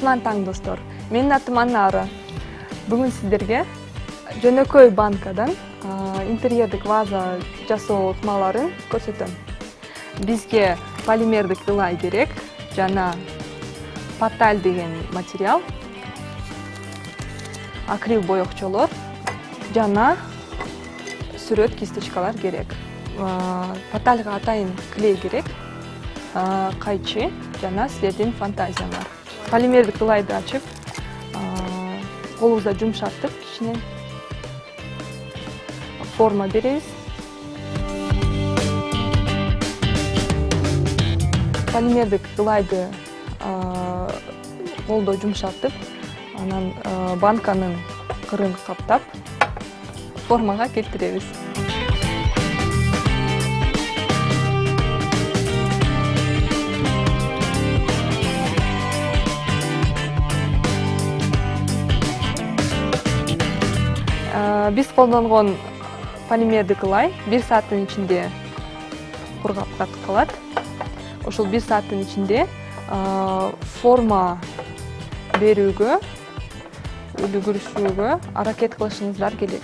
Кутман таң достор. Менин атым Анара. Бүгүн сиздерге жөнөкөй банкадан интерьердик ваза жасоо ыкмаларын көрсөтөм. Бизге полимердик ылай керек, жана паталь деген материал, акрил боекчолор жана сүрөт кисточкалар керек. Патальга атайын клей керек, кайчы жана силердин фантазияңар. Полимердик ылайды ачып, колубузда жумшаттып, кичине форма беребиз. Полимердик ылайды колдо жумшатып, анан банканын кырын каптап, формага келтиребиз. Биз колдонгон полимердик ылай 1 сааттын ичинде кургап калат. Ошол 1 сааттын ичинде форма берүүгө, үлгүрүшүүгө аракет кылышыңыздар керек.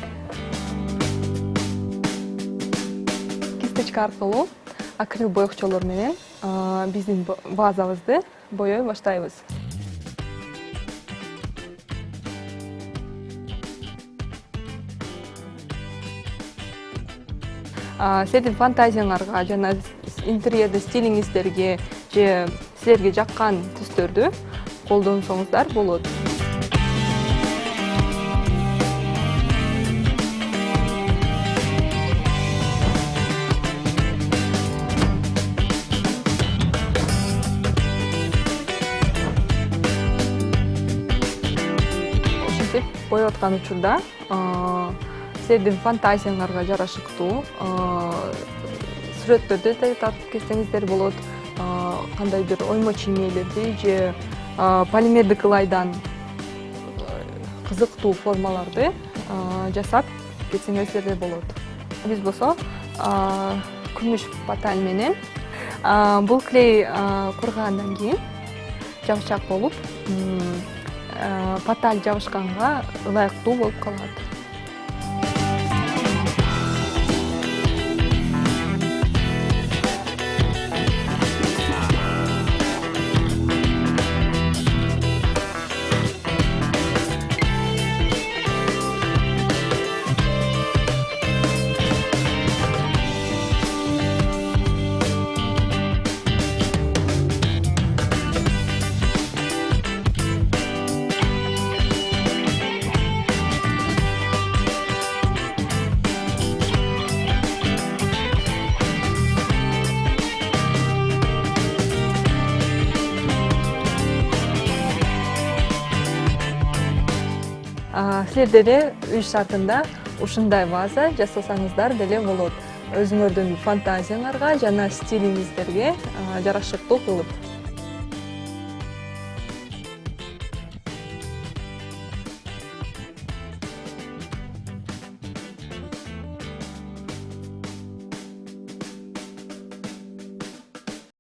Кисточка аркылуу акрил боекчолор менен биздин вазабызды боёй баштайбыз. Силердин фантазияңарга жана интерьерде стилиңиздерге же силерге жаккан түстөрдү колдонсоңуздар болот. Ошентип боеп аткан учурда силердин фантазияңарга жарашыктуу сүрөттөрдү да тартып кетсеңиздер болот, кандай бир оймо чиймелерди же полимердик ылайдан кызыктуу формаларды жасап кетсеңиздер да болот. Биз болсо күмүш паталь менен бул клей кургандан кийин жабышак болуп, паталь жабышканга ылайыктуу болуп калат. Силерде де үй шартында ушундай ваза жасасаңыздар деле болот. Өзүңөрдүн фантазияңарга жана стилиңиздерге жарашыктуу кылып.